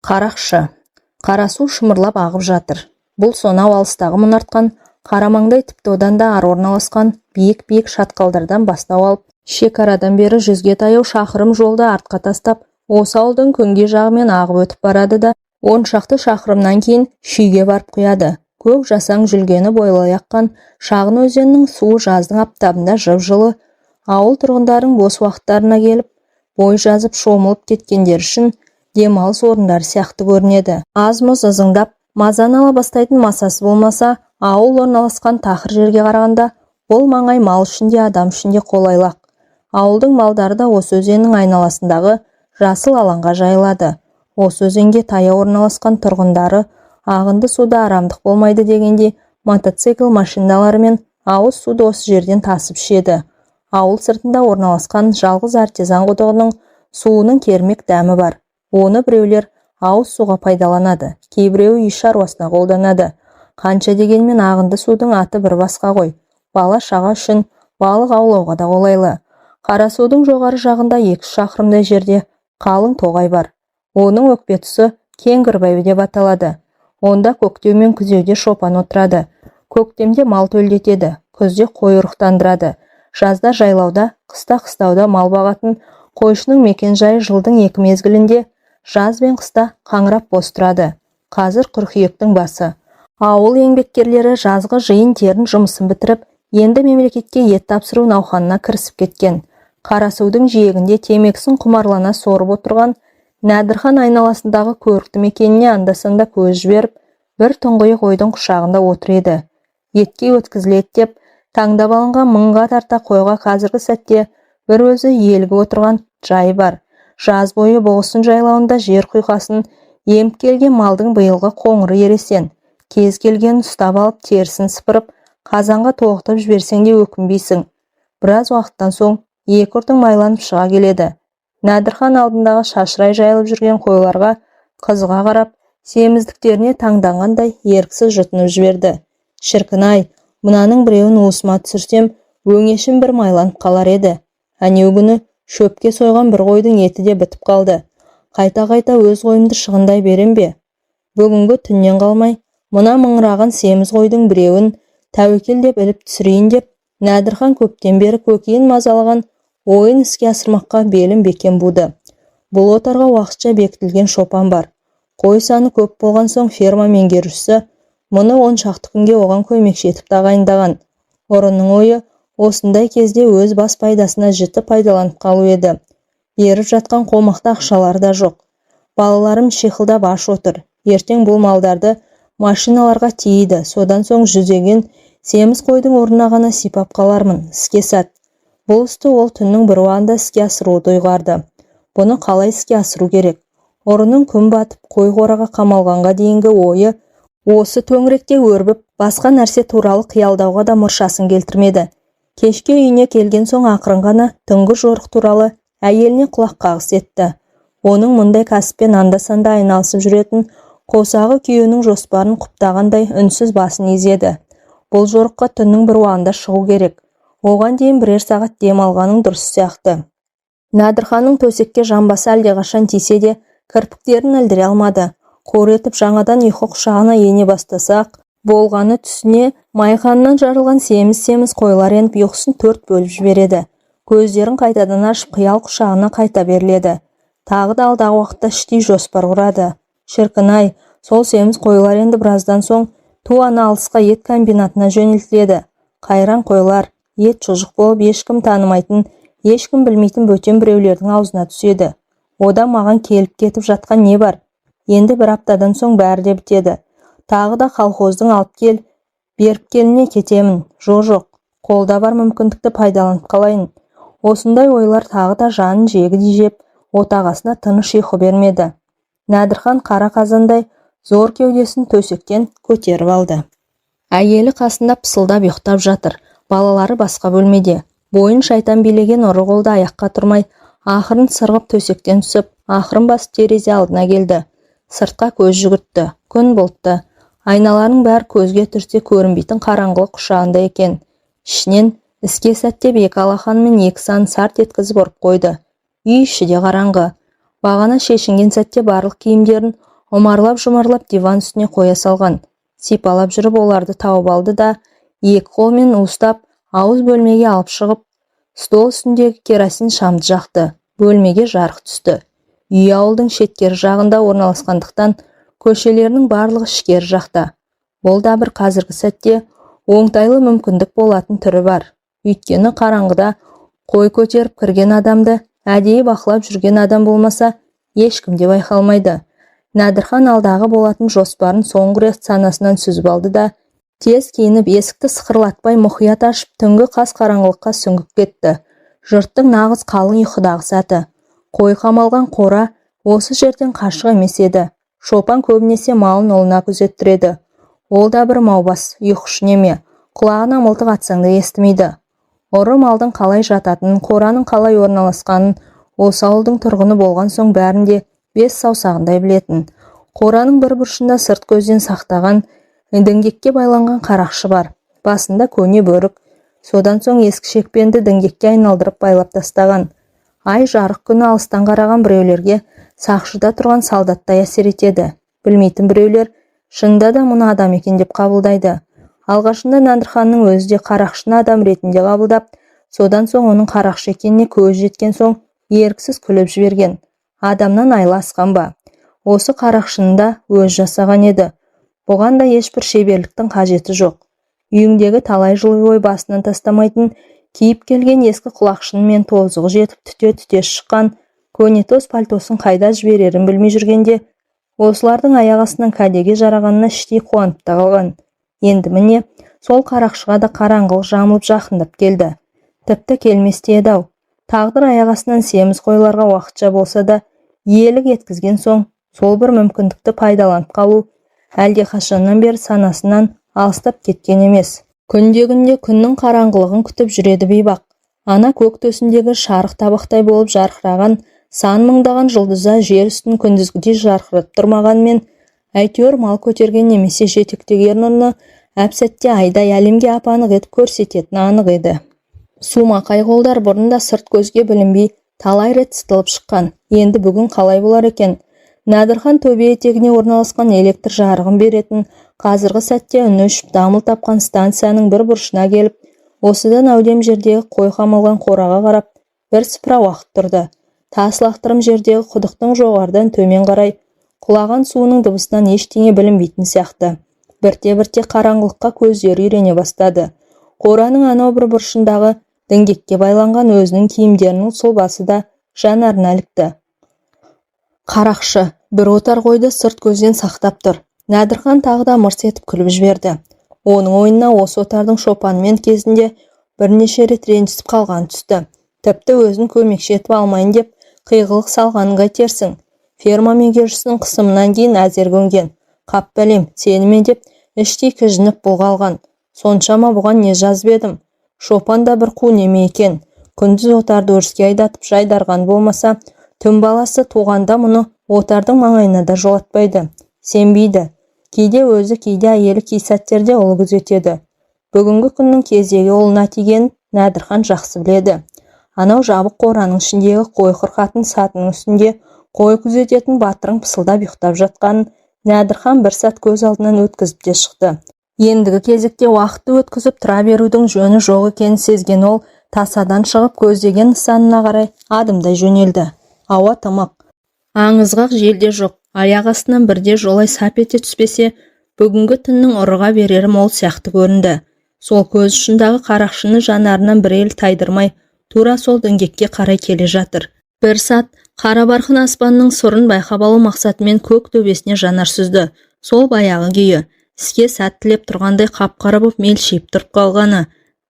Қарақшы. Қара су шымырлап ағып жатыр. Бұл сонау алыстағы мұнартқан, Қарамаңдай тіпті одан да ары орналасқан биік-биік шатқалдардан бастау алып, шекарадан бері 100-ге таяу шақырым жолды артқа тастап, осы ауылдың күнге жағымен ағып өтіп барады да, 10 шақты шақырымнан кейін шүйге барып құяды. Көк жасаң жүлгені бойлай аққан шағын өзеннің суы жаздың аптабында жып-жылы. Ауыл тұрғындарының бос уақыттарына келіп, бой жазып шомылып кеткендер үшін демалыс орындары сияқты көрінеді. Аз-мұз ызыңдап, мазаны ала бастайтын масасы болмаса, ауыл орналасқан тақыр жерге қарағанда, бұл маңай мал үшін де адам үшін де қолайлақ. Ауылдың малдары да осы өзеннің айналасындағы жасыл алаңға жайылады. Осы өзенге таяу орналасқан тұрғындары ағынды суда арамдық болмайды дегенде, мотоцикл машиналары мен ауыз суды осы жерден тасып ішеді. Ауыл сыртында орналасқан жалғыз артизан құдығының суының кермек дәмі бар. Оны біреулер ауыз суға пайдаланады, кейбіреуі үй шаруасына қолданады. Қанша дегенмен ағынды судың аты бір басқа ғой. Бала шаға үшін балық аулауға да қолайлы. Қарасудың жоғары жағында 2 шақырымдай жерде қалың тоғай бар. Оның өкпе тұсы Кеңгірбай деп аталады. Онда көктем мен күзеуде шопан отырады. Көктемде мал төлдетеді, күзде қой ұрықтандырады. Жазда жайлауда, қыста қыстауда мал бағатын қойшының мекен жайы жылдың 2 мезгілінде, жаз бен қыста қаңырап бос тұрады. Қазір қыркүйектің басы. Ауыл еңбеккерлері жазғы жиын терін жұмысын бітіріп, енді мемлекетке ет тапсыру науқанына кірісіп кеткен. Қарасудың жиегінде темекісін құмарлана сорып отырған Нәдірхан айналасындағы көрікті мекеніне анда-санда көз жіберіп, бір тұңғиық ойдың құшағында отыр еді. Етке өткізіледі деп, таңдап алынған мыңға тарта қойға қазіргі сәтте бір өзі елгіп отырған жай бар. Жаз бойы Боғысын жайлауында жер құйқасын еміп келген малдың биылғы қоңыры ересен. Кез келген ұстап алып терісін сыпырып, қазанға тоғытып жіберсең де өкінбейсің. Біраз уақыттан соң екі ұртың майланып шыға келеді. Нәдірхан алдындағы шашырай жайылып жүрген қойларға қызыға қарап, семіздіктеріне таңданғандай еріксіз жұтынып жіберді. Шіркін-ай, мынаның біреуін уысыма түсірсем, өңешім бір майланып қалар еді. Әнеу күні шөпке сойған бір қойдың еті де бітіп қалды. Қайта-қайта өз қойымды шығындай берем бе? Бүгінгі түннен қалмай, мына мыңыраған семіз қойдың біреуін тәуекел деп іліп түсірейін деп, Нәдірхан көптен бері көкейін мазалаған ойын іске асырмаққа белін бекем буды. Бұл отарға уақытша бекітілген шопан бар. Қой саны көп болған соң ферма меңгерушісі мұны 10 шақты күнге оған көмекші етіп тағайындаған. Ұрының ойы осындай кезде өз бас пайдасына жіті пайдаланып қалу еді. Еріп жатқан қомақты ақшалар да жоқ. Балаларым шиқылдап аш отыр. Ертең бұл малдарды машиналарға тиейді. Содан соң жүзеген семіз қойдың орнына ғана сипап қалармын. Іске сәт. Бұл істі ол түннің бір уағында іске асыруды ұйғарды. Бұны қалай іске асыру керек? Ұрының күн батып қой қораға қамалғанға дейінгі ойы осы төңіректе өрбіп, басқа нәрсе туралы қиялдауға да мұршасын келтірмеді. Кешке үйіне келген соң ақырын ғана түнгі жорық туралы әйеліне құлақ қағыс етті. Оның мұндай кәсіппен анда-санда айналысып жүретін қосағы күйеуінің жоспарын құптағандай үнсіз басын изеді. Бұл жорыққа түннің бір уағында шығу керек. Оған дейін бірер сағат дем алғаның дұрыс сияқты. Нәдірханның төсекке жамбасы әлдеқашан тисе де, кірпіктерін ілдіре алмады. Қор етіп жаңадан ұйқы құшағына ене бастасақ, болғаны түсіне майқанынан жарылған семіз-семіз қойлар еніп ұйқысын 4 бөліп жібереді. Көздерін қайтадан ашып қиял құшағына қайта беріледі. Тағы да алдағы уақытта іштей жоспар құрады. Шіркін-ай, сол семіз қойлар енді біраздан соң туаны алысқа ет комбинатына жөнелтіледі. Қайран қойлар, ет шұжық болып ешкім танымайтын, ешкім білмейтін бөтен біреулердің аузына түседі. Ода маған келіп кетіп жатқан не бар? Енді бір аптадан соң бәрі де бітеді. Тағы да колхоздың алып кел, беріп келіне кетемін. Жоқ, қолда бар мүмкіндікті пайдаланып қалайын. Осындай ойлар тағы да жанын жегідей жеп, отағасына тыныш ұйқы бермеді. Нәдірхан қара қазандай зор кеудесін төсектен көтеріп алды. Әйелі қасында пысылдап ұйықтап жатыр. Балалары басқа бөлмеде. Бойын шайтан билеген ұры қолда аяққа тұрмай, ақырын сырғып төсектен түсіп, ақырын басып терезе алдына келді. Сыртқа көз жүгіртті. Күн бұлтты. Айналарының бәрі көзге түрсе көрінбейтін қараңғылық құшағында екен. Ішінен іске сәттеп 2 алақан мен 2 сан сарт еткізіп ұрып қойды. Үй іші де қараңғы. Бағана шешінген сәтте барлық киімдерін омарлап-жұмарлап диван үстіне қоя салған. Сипалап жүріп оларды тауып алды да, екі қолмен уыстап, ауыз бөлмеге алып шығып, стол үстіндегі керосин шамды жақты. Бөлмеге жарық түсті. Үй ауылдың шеткері жағында орналасқандықтан, көшелерінің барлығы ішкері жақта. Ол да бір қазіргі сәтте оңтайлы мүмкіндік болатын түрі бар. Өйткені қараңғыда қой көтеріп кірген адамды әдейі бақылап жүрген адам болмаса, ешкім де байқалмайды. Нәдірхан алдағы болатын жоспарын соңғы рет санасынан сүзіп алды да, тез киініп есікті сықырлатпай мұқият ашып, түнгі қас қараңғылыққа сүңгіп кетті. Жұрттың нағыз қалың ұйқыдағы сәті. Қой қамалған қора осы жерден қашық емес еді. Шопан көбінесе малын ұлына күзеттіреді. Ол да бір маубас, ұйқышы неме. Құлағына мылтық атсаң да естімейді. Ұры малдың қалай жататынын, қораның қалай орналасқанын, осы ауылдың тұрғыны болған соң бәрінде бес саусағындай білетін. Қораның бір бұрышында сырт көзден сақтаған, діңгекке байланған қарақшы бар. Басында көне бөрік. Содан соң ескі шекпенді діңгекке айналдырып байлап тастаған. Ай жарық күні алыстан қараған біреулерге сақшыда тұрған солдаттай әсер етеді. Білмейтін біреулер шынында да мұны адам екен деп қабылдайды. Алғашында Нәдірханның өзі де қарақшыны адам ретінде қабылдап, содан соң оның қарақшы екеніне көз жеткен соң еріксіз күліп жіберген. Адамнан айла асқан ба? Осы қарақшыны да өз жасаған еді. Бұған да ешбір шеберліктің қажеті жоқ. Үйіңдегі талай жыл ой басынан тастамайтын, киіп келген ескі құлақшыны мен тозығы жетіп түте-түте шыққан көнетоз пальтосын қайда жіберерін білмей жүргенде, осылардың аяқ астынан кәдеге жарағанына іштей қуанып та қалған. Енді міне, сол қарақшыға да қараңғылық жамылып жақындап келді. Тіпті келместе еді-ау. Тағдыр аяқ астынан семіз қойларға уақытша болса да, иелік еткізген соң, сол бір мүмкіндікті пайдаланып қалу әлде қашаннан бері санасынан алыстап кеткен емес. Күнде-күнде күннің қараңғылығын күтіп жүреді бейбақ. Ана көк төсіндегі шарық табақтай болып жарқыраған сан мыңдаған жұлдыза жер үстін күндізгідей жарқырап тұрмағанмен, әйтеуір мал көтерген немесе жетектеген нұрны әп-сәтте айдай әлемге ап-анық етіп көрсететіні анық еді. Сумақай қолдар бұрында сырт көзге білінбей талай рет сытылып шыққан. Енді бүгін қалай болар екен? Нәдірхан төбе етегіне орналасқан электр жарығын беретін, қазіргі сәтте үні өшіп дамыл тапқан станцияның бір бұрышына келіп, осыдан әудем жердегі қой қамалған қораға қарап, бір сыпыра уақыт тұрды. Тас лақтырым жердегі құдықтың жоғарыдан төмен қарай құлаған суының дыбысынан ештеңе білінбейтін сияқты. Бірте-бірте қараңғылыққа көздері үйрене бастады. Қораның анау бір бұрышындағы діңгекке байланған өзінің киімдерінің сұлбасы да жанарына ілікті. Қарақшы бір отар қойды сырт көзден сақтап тұр. Нәдірхан тағы да мырс етіп күліп жіберді. Оның ойына осы отардың шопанымен кезінде бірнеше рет ренжісіп қалған түсті. Тіпті өзін көмекші етіп алмайын деп қиғылық салғанын қайтерсің. Ферма меңгерушісінің қысымынан кейін әзер көнген. Қап бәлем, сені ме деп іштей кіжініп бұлғалған. Соншама бұған не жазып едім? Шопан да бір қу неме екен. Күндіз отарды өріске айдатып жайдарған болмаса, түн баласы туғанда мұны отардың маңайына да жолатпайды. Сенбейді. Кейде өзі, кейде әйелі кей сәттерде ұлы күзетеді. Бүгінгі күннің кездегі ұлына тигенін Нәдірхан жақсы біледі. Анау жабық қораның ішіндегі қой қырқатын сатының үстінде қой күзететін батырың пысылдап ұйықтап жатқанын Нәдірхан бір сәт көз алдынан өткізіп те шықты. Ендігі кезекте уақытты өткізіп тұра берудің жөні жоқ екенін сезген ол тасадан шығып көздеген нысанына қарай адымдай жөнелді. Ауа тымық. Аңызғақ желде жоқ. Аяқ астынан бірде жолай сап ете түспесе, бүгінгі түннің ұрыға берері мол сияқты көрінді. Сол көз ұшындағы қарақшыны жанарынан бір ел тайдырмай, тура сол діңгекке қарай келе жатыр. Бір сәт қара барқын аспанның сұрын байқап алу мақсатымен көк төбесіне жанар сүзді. Сол баяғы күйі, іске сәт тілеп тұрғандай қап-қара боп мелшиіп тұрып қалғаны.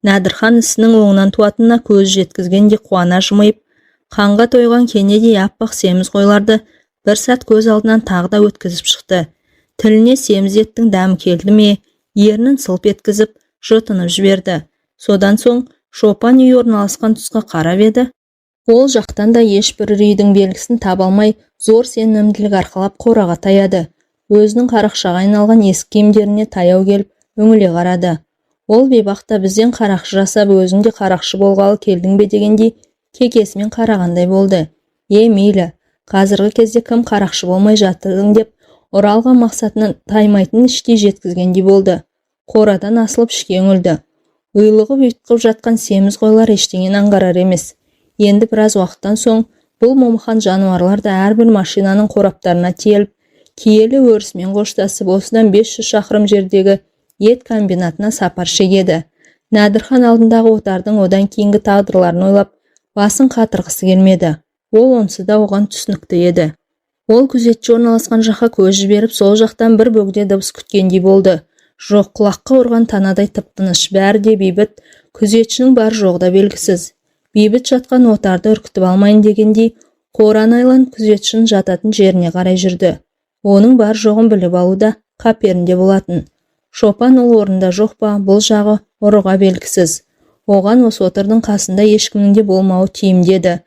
Нәдірхан ісінің оңынан туатынына көз жеткізгенде қуана жымиып, қанға тойған кенедей аппақ семіз қойларды бір сәт көз алдынан тағы да өткізіп шықты. Тіліне семіз еттің дәмі келді ме, ернін сылп еткізіп, жұтынып жіберді. Содан соң шопан үй орналасқан тұсқа қарап еді. Ол жақтан да ешбір үйдің белгісін таба алмай, зор сенімділік арқалап қораға таяды. Өзінің қарақшаға айналған ескі киімдеріне таяу келіп, үңіле қарады. Ол бейбақта бізден қарақшы жасап, өзің де қарақшы болғалы келдің бе дегендей кекесімен қарағандай болды. Мейлі, қазіргі кезде кім қарақшы болмай жатырдың деп Оралған мақсатынан таймайтын іштей жеткізгендей болды. Қорадан асылып ішке үңілді. Ұйлығып ұйтқып жатқан семіз қойлар ештеңені аңғарар емес. Енді біраз уақыттан соң бұл момақан жануарлар да әрбір машинаның қораптарына тиеліп, киелі өрісімен қоштасып, осыдан 500 шақырым жердегі ет комбинатына сапар шегеді. Нәдірхан алдындағы отардың одан кейінгі тағдырларын ойлап, басын қатырғысы келмеді. Ол онсы да оған түсінікті еді. Ол күзетші орналасқан жаққа көз жіберіп, сол жақтан бір бөгде дыбыс күткендей болды. Жоқ, құлаққа ұрған танадай тып-тыныш, бәрі де бейбіт, күзетшінің бар жоғы да белгісіз. Бейбіт жатқан отарды үркітіп алмайын дегендей, қораны айланып күзетшінің жататын жеріне қарай жүрді. Оның бар жоғын біліп алуда қаперінде болатын. Шопан ол орында жоқ па, бұл жағы ұрыға белгісіз. Оған осы отырдың қасында ешкімнің де болмауы тиімді еді.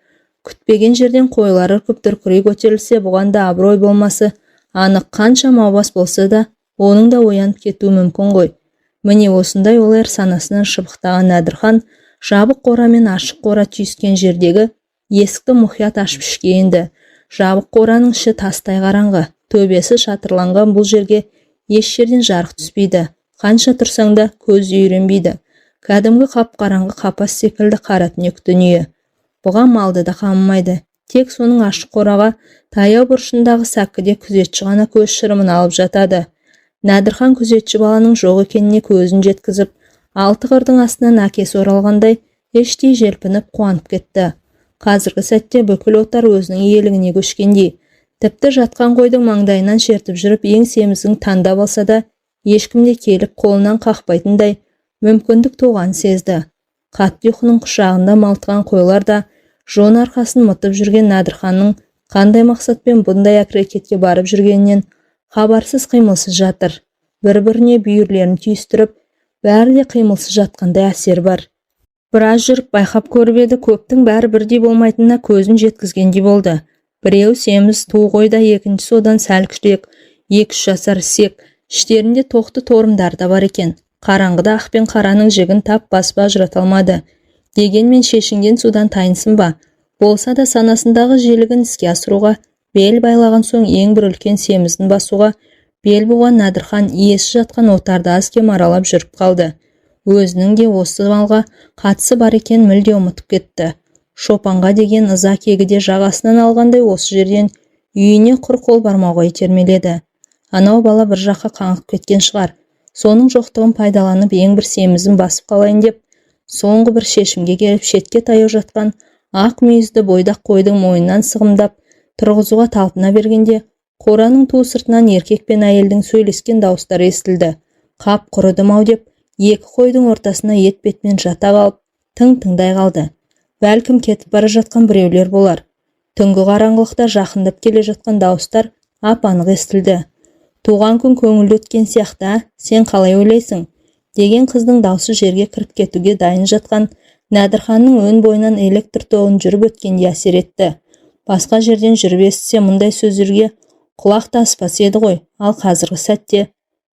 Күтпеген жерден қойлар үркіп дүркірей көтерілсе, бұған да абырой болмасы анық, қанша маубас болса да, оның да оянып кетуі мүмкін ғой. Міне осындай ойлар санасынан шыбықтаған Нәдірхан жабық қора мен ашық қора түйіскен жердегі есікті мұқият ашып ішке енді. Жабық қораның іші тастай қараңғы, төбесі шатырланған бұл жерге еш жерден жарық түспейді. Қанша тұрсаң да көз үйренбейді. Кәдімгі қап-қараңғы қапас секілді қара түнек дүние. Бұған малды да қамымайды. Тек соның ашық қораға таяу бұрышындағы сәкіде күзетші ғана көз шырымын алып жатады. Нәдірхан күзетші баланың жоқ екеніне көзін жеткізіп, алты қырдың астынан әкесі оралғандай іштей желпініп қуанып кетті. Қазіргі сәтте бүкіл отар өзінің иелігіне көшкендей. Тіпті жатқан қойдың маңдайынан шертіп жүріп, ең семізін таңдап алса да, ешкімде келіп қолынан қақпайтындай мүмкіндік туғанын сезді. Қатты ұйқының құшағында малтыған қойлар да жон арқасын мұтып жүрген Нәдірханның қандай мақсатпен бұндай әрекетке барып жүргенінен хабарсыз, қимылсыз жатыр. Бір-біріне бүйірлерін түйістіріп, бәрі де қимылсыз жатқандай әсер бар. Біраз жүріп байқап көріп еді, көптің бәрі бірдей болмайтынына көзін жеткізгендей болды. Біреу семіз ту қойда, екіншісі одан сәл кішірек, 2-3 жасар сек, іштерінде тоқты торымдар да бар екен. Қараңғыда ақ пен қараның жігін тап басып ажырата алмады. Дегенмен шешінген судан тайынсын ба? Болса да санасындағы желігін іске асыруға бел байлаған соң ең бір үлкен семізін басуға бел буған Нәдірхан иесі жатқан отарды аз кем аралап жүріп қалды. Өзінің де осы малға қатысы бар екен мүлде ұмытып кетті. Шопанға деген ыза кегіде жағасынан алғандай осы жерден үйіне құр қол бармауға итермеледі. Анау бала бір жаққа қаңғып кеткен шығар. Соның жоқтығын пайдаланып ең бір семізін басып қалайын деп, соңғы бір шешімге келіп шетке таяу жатқан ақ мүйізді бойдақ қойдың мойнынан сығымдап тұрғызуға талпына бергенде, қораның ту сыртынан еркек пен әйелдің сөйлескен дауыстары естілді. Қап құрыдым-ау деп, екі қойдың ортасына ет бетмен жата қалып, тың-тыңдай қалды. Бәлкім кетіп бара жатқан біреулер болар. Түнгі қараңғылықта жақындап келе жатқан дауыстар ап-анық естілді. Туған күн көңілді өткен сияқты, сен қалай ойлайсың? Деген қыздың даусы жерге кіріп кетуге дайын жатқан Нәдірханның өн бойынан электр тоғын жүріп өткенде әсер етті. Басқа жерден жүріп естісе мұндай сөздерге құлақ таспас еді ғой, ал қазіргі сәтте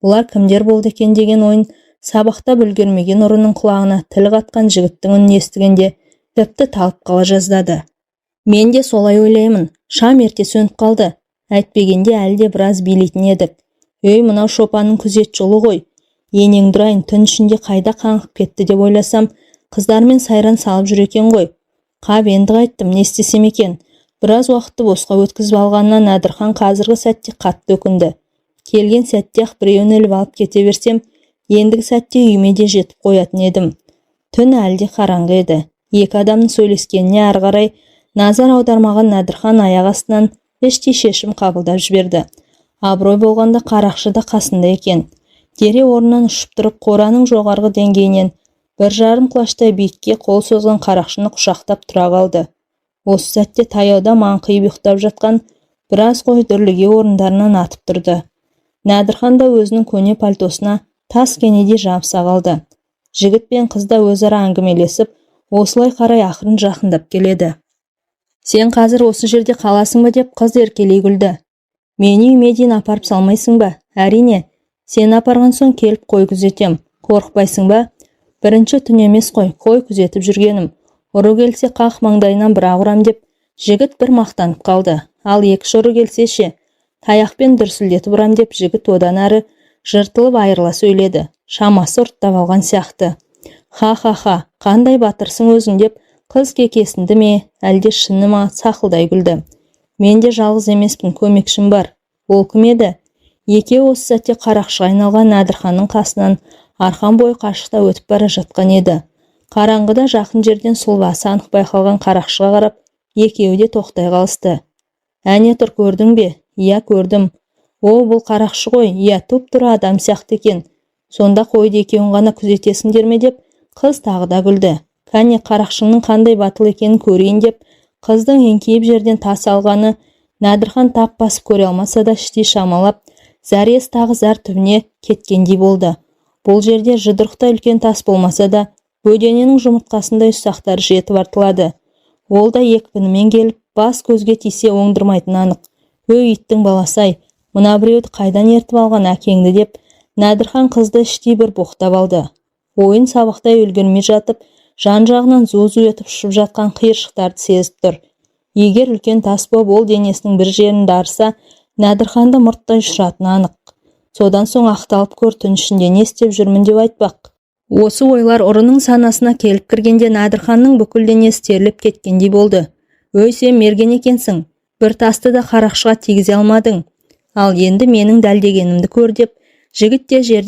бұлар кімдер болды екен деген ойын сабақтап үлгермеген ұрының құлағына тіл қатқан жігіттің үнін естігенде тіпті талып қала жаздады. Мен де солай ойлаймын, шам ерте сөніп қалды. Әйтпегенде әлде біраз билейтін едік. Өй, мынау Шопанның күзетші ұлы ғой. Енең дұрайын, түн ішінде қайда қаңғып кетті деп ойласам, қыздармен сайран салып жүр екен ғой. Қап, енді қайттым, не істесем екен? Біраз уақытты босқа өткізіп алғанына Нәдірхан қазіргі сәтте қатты өкінді. Келген сәтте ақ біреуін іліп алып кете берсем, ендігі сәтте үйіме де жетіп қоятын едім. Түн әлде қараңғы еді. Екі адамның сөйлескеніне ары қарай назар аудармаған Нәдірхан аяқ астынан іштей шешім қабылдап жіберді. Абырой болғанда қарақшы да қасында екен. Дере орнынан ұшып тұрып, қораның жоғарғы деңгейінен 1,5 құлаштай биікке қол созған қарақшыны құшақтап тұра қалды. Осы сәтте таяуда маңқиып ұйықтап жатқан біраз қой дүрліге орындарынан атып тұрды. Нәдірхан да өзінің көне пальтосына тас кенеде жабыса қалды. Жігіт пен қыз да өзара әңгімелесіп, осылай қарай ақырын жақындап келеді. Сен қазір осы жерде қаласың ба деп қыз еркелей күлді. Мені үйіме дейін апарып салмайсың ба? Әрине, сен апарған соң келіп қой күзетем. Қорықпайсың ба? Бірінші түн емес қой күзетіп жүргенім. Ұры келсе қақ маңдайынан бір ұрам деп жігіт бір мақтанып қалды. Ал екі ұры келсе ше? Таяқпен дүрсілдетіп ұрам деп жігіт одан әрі жыртылып айырыла сөйледі. Шамасы ұрттап алған сияқты. Ха, қандай батырсың өзің деп қыз кекесінді ме, әлде шыны ма сақылдай күлді. Мен де жалғыз емеспін, көмекшім бар. Ол кім еді? Екеуі осы сәтте қарақшыға айналған Нәдірханның қасынан арқан бойы қашықта өтіп бара жатқан еді. Қараңғыда жақын жерден сұлбасы анық байқалған қарақшыға қарап, екеуі де тоқтай қалысты. Әне тұр, көрдің бе? Иә, көрдім. О, бұл қарақшы ғой, иә, тұп-тура адам сияқты екен. Сонда қойды екеуін ғана күзетесіңдер ме деп, қыз тағы да күлді. Кәне, қарақшыңның қандай батыл екенін көрейін деп, қыздың еңкейіп жерден тас алғаны Нәдірхан тап басып көре алмаса да іштей шамалап, зәрес тағы зәр түбіне кеткендей болды. Бұл жерде жұдырықтай үлкен тас болмаса да, бөдененің жұмыртқасындай ұсақтары жетіп артылады. Ол да екпінімен келіп, бас көзге тисе оңдырмайтын анық. Өй, иттің баласай, мына біреуді қайдан ертіп алған әкеңді деп, Нәдірхан қызды іштей бір боқтап алды. Ойын сабақтай үлгермей жатып, жан-жағынан зу-зу етіп ұшып жатқан қиыршықтарды сезіп тұр. Егер үлкен тас боп ол денесінің бір жерін дарыса, Нәдірханды мұрттай ұшыратыны анық. Содан соң ақталып көр, түн ішінде не істеп жүрмін деп айтпақ. Осы ойлар ұрының санасына келіп кіргенде Нәдірханның бүкіл денесі терлеп кеткендей болды. Өй, сен мерген екенсің, бір тасты да қарақшыға тигізе алмадың. Ал енді менің дәлдегенімді көр деп, жігіт те жерде